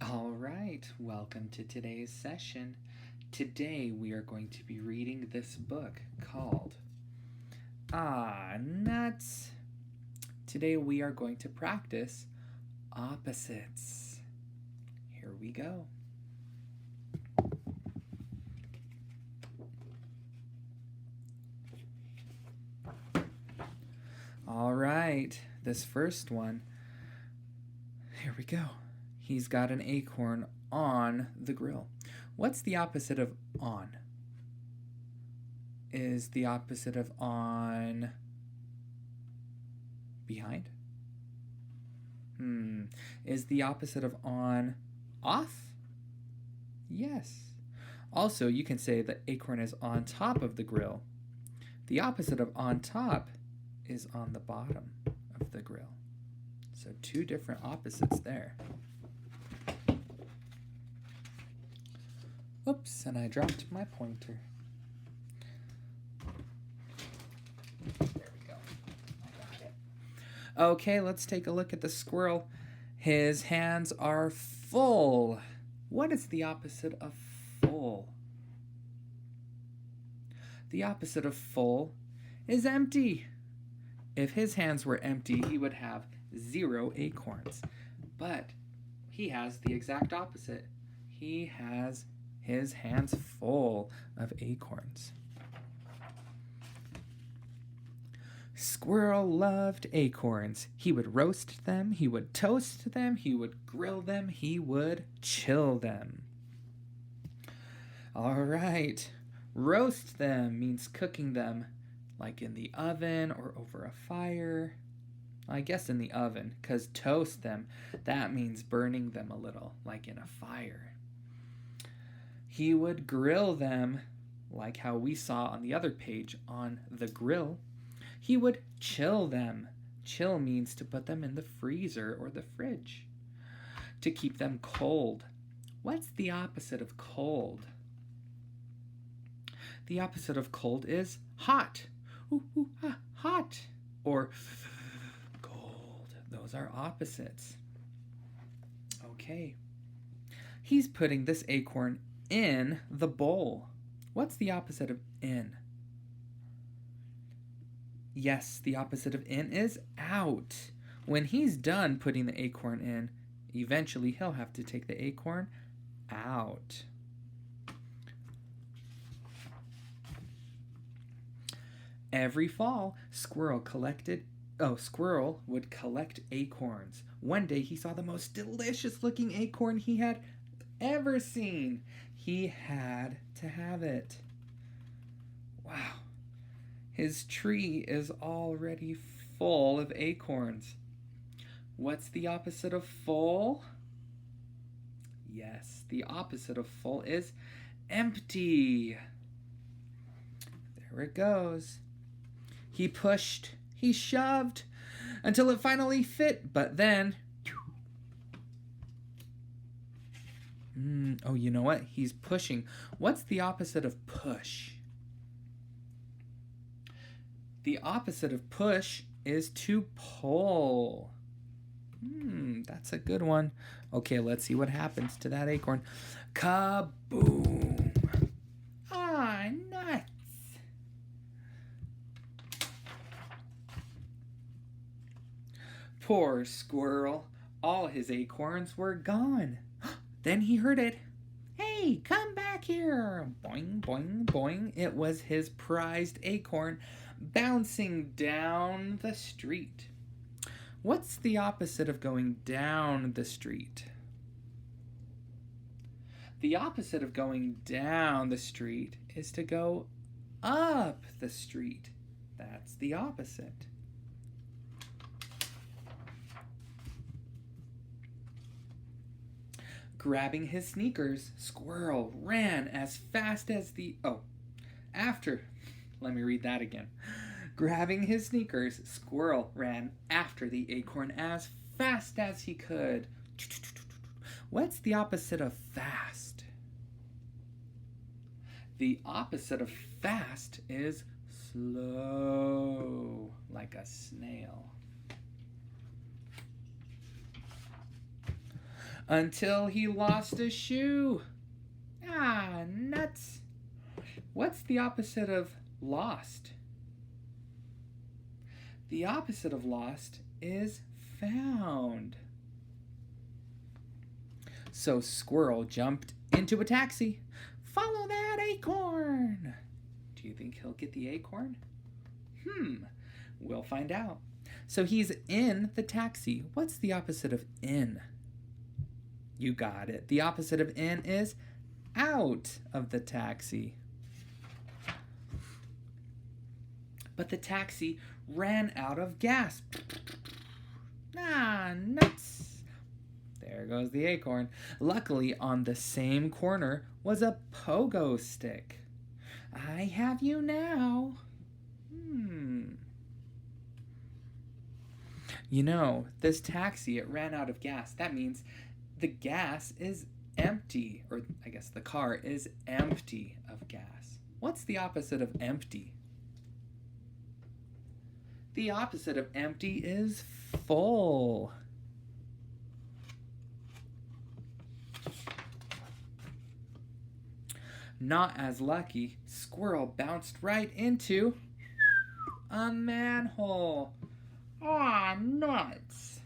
All right, welcome to today's session. Today we are going to be reading this book called Nuts. Today we are going to practice opposites. Here we go. All right, this first one. Here we go. He's got an acorn on the grill. What's the opposite of on? Is the opposite of on behind? Is the opposite of on off? Yes. Also, you can say the acorn is on top of the grill. The opposite of on top is on the bottom of the grill. So two different opposites there. Oops, and I dropped my pointer. There we go. I got it. Okay, let's take a look at the squirrel. His hands are full. What is the opposite of full? The opposite of full is empty. If his hands were empty, he would have 0 acorns. But he has the exact opposite. He has his hands full of acorns. Squirrel loved acorns. He would roast them, he would toast them, he would grill them, he would chill them. All right, roast them means cooking them like in the oven or over a fire. I guess in the oven, because toast them, that means burning them a little, like in a fire. He would grill them, like how we saw on the other page on the grill. He would chill them. Chill means to put them in the freezer or the fridge, to keep them cold. What's the opposite of cold? The opposite of cold is hot. Hot. Or cold. Those are opposites. Okay. He's putting this acorn in the bowl. What's the opposite of in? Yes, the opposite of in is out. When he's done putting the acorn in, eventually he'll have to take the acorn out. Every fall, Squirrel would collect acorns. One day he saw the most delicious looking acorn he had ever seen. He had to have it. Wow. His tree is already full of acorns. What's the opposite of full? Yes, the opposite of full is empty. There it goes. He pushed, he shoved, until it finally fit, but then... Oh, you know what? He's pushing. What's the opposite of push? The opposite of push is to pull. That's a good one. Okay, let's see what happens to that acorn. Kaboom! Nuts! Poor squirrel. All his acorns were gone. Then he heard it. Hey, come back here. Boing, boing, boing. It was his prized acorn bouncing down the street. What's the opposite of going down the street? The opposite of going down the street is to go up the street. That's the opposite. Grabbing his sneakers, Squirrel ran as fast as let me read that again. Grabbing his sneakers, Squirrel ran after the acorn as fast as he could. What's the opposite of fast? The opposite of fast is slow, like a snail. until he lost a shoe. Ah, nuts. What's the opposite of lost? The opposite of lost is found. So Squirrel jumped into a taxi. Follow that acorn. Do you think he'll get the acorn? We'll find out. So he's in the taxi. What's the opposite of in? You got it. The opposite of in is out of the taxi. But the taxi ran out of gas. Ah, nuts. There goes the acorn. Luckily, on the same corner was a pogo stick. I have you now. You know, this taxi, it ran out of gas. That means the gas is empty. Or I guess the car is empty of gas. What's the opposite of empty? The opposite of empty is full. Not as lucky, Squirrel bounced right into a manhole. Aw, nuts.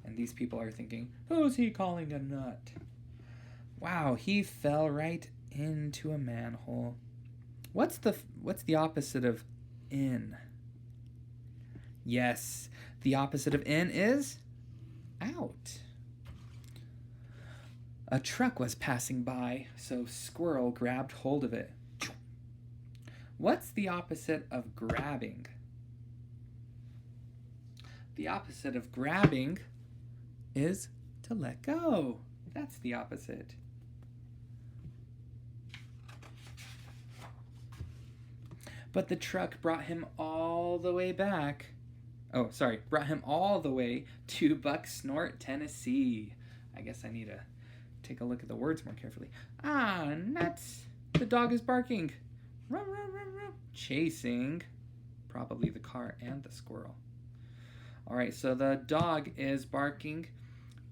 And these people are thinking, who's he calling a nut? Wow, he fell right into a manhole. What's the opposite of in? Yes, the opposite of in is out. A truck was passing by, so Squirrel grabbed hold of it. What's the opposite of grabbing? The opposite of grabbing is to let go. That's the opposite. But the truck brought him all the way back. Brought him all the way to Bucksnort, Tennessee. I guess I need to take a look at the words more carefully. Ah, nuts. The dog is barking. Rum, rum, rum, rum. Chasing probably the car and the squirrel. All right, so the dog is barking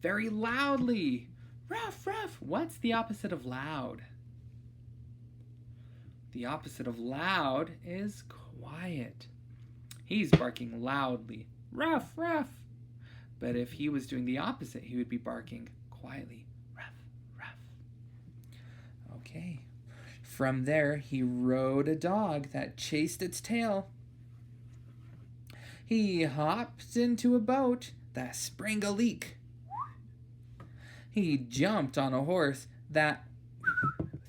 very loudly. Ruff, ruff. What's the opposite of loud? The opposite of loud is quiet. He's barking loudly. Ruff, ruff. But if he was doing the opposite, he would be barking quietly. Ruff, ruff. Okay. From there, he rode a dog that chased its tail. He hopped into a boat that sprang a leak. He jumped on a horse that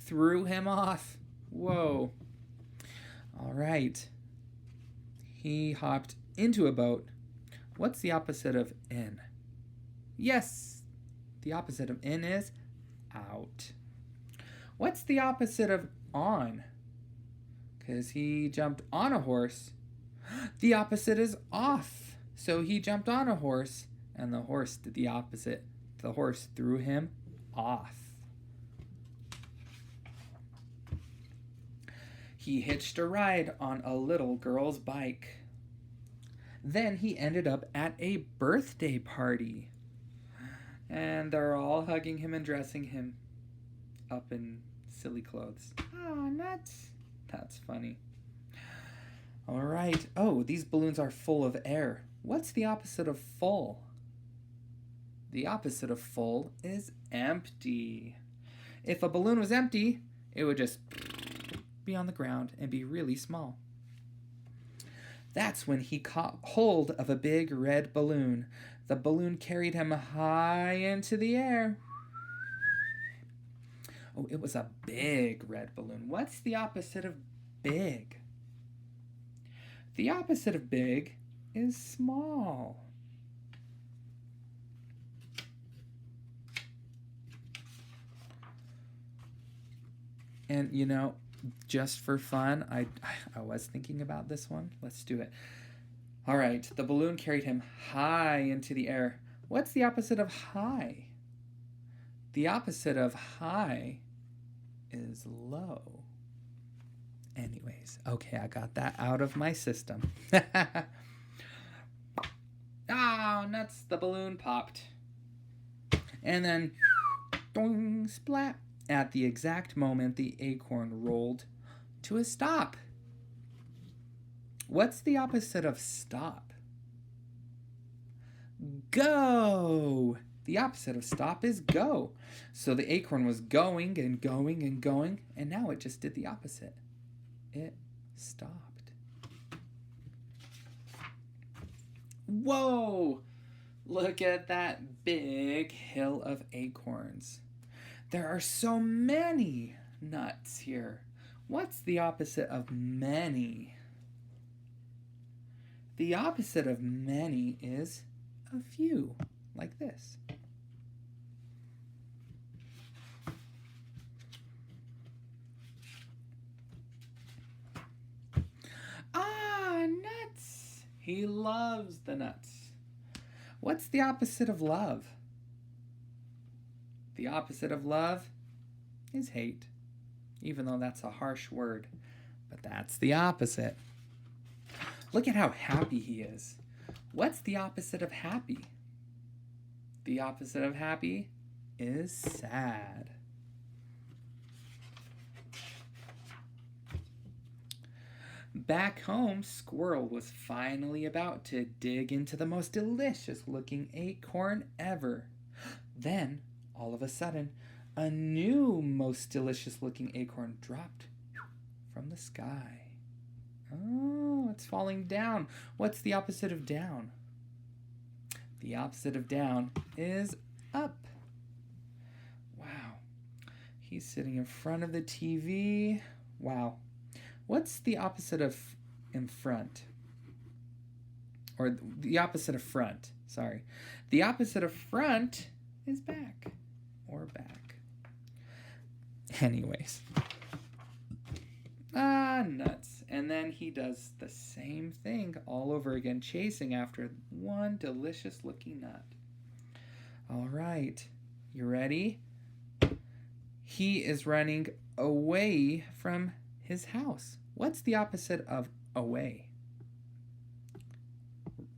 threw him off. Whoa. All right. He hopped into a boat. What's the opposite of in? Yes, the opposite of in is out. What's the opposite of on? Because he jumped on a horse. The opposite is off. So he jumped on a horse, and the horse did the opposite. The horse threw him off. He hitched a ride on a little girl's bike. Then he ended up at a birthday party. And they're all hugging him and dressing him up in silly clothes. Oh, nuts. That's funny. All right. Oh, these balloons are full of air. What's the opposite of full? The opposite of full is empty. If a balloon was empty, it would just be on the ground and be really small. That's when he caught hold of a big red balloon. The balloon carried him high into the air. Oh, it was a big red balloon. What's the opposite of big? The opposite of big is small. And you know, just for fun, I was thinking about this one. Let's do it. All right, the balloon carried him high into the air. What's the opposite of high? The opposite of high is low. Anyways, okay, I got that out of my system. Oh, nuts, the balloon popped. And then Doing, splat. At the exact moment, the acorn rolled to a stop. What's the opposite of stop? Go! The opposite of stop is go. So the acorn was going and going and going, and now it just did the opposite. It stopped. Whoa! Look at that big hill of acorns. There are so many nuts here. What's the opposite of many? The opposite of many is a few, like this. Ah, nuts! He loves the nuts. What's the opposite of love? The opposite of love is hate, even though that's a harsh word, but that's the opposite. Look at how happy he is. What's the opposite of happy? The opposite of happy is sad. Back home, Squirrel was finally about to dig into the most delicious looking acorn ever. Then, all of a sudden, a new most delicious looking acorn dropped from the sky. Oh, it's falling down. What's the opposite of down? The opposite of down is up. Wow. He's sitting in front of the TV. Wow. What's the opposite of in front? Or the opposite of front, sorry. The opposite of front is back or back. Anyways. Ah, nuts. And then he does the same thing all over again, chasing after one delicious looking nut. All right. You ready? He is running away from his house. What's the opposite of away?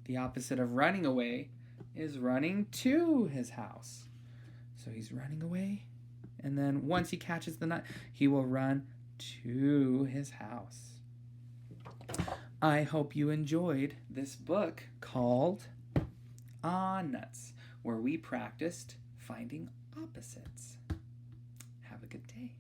The opposite of running away is running to his house. So he's running away, and then once he catches the nut, he will run to his house. I hope you enjoyed this book called Nuts, where we practiced finding opposites. Have a good day.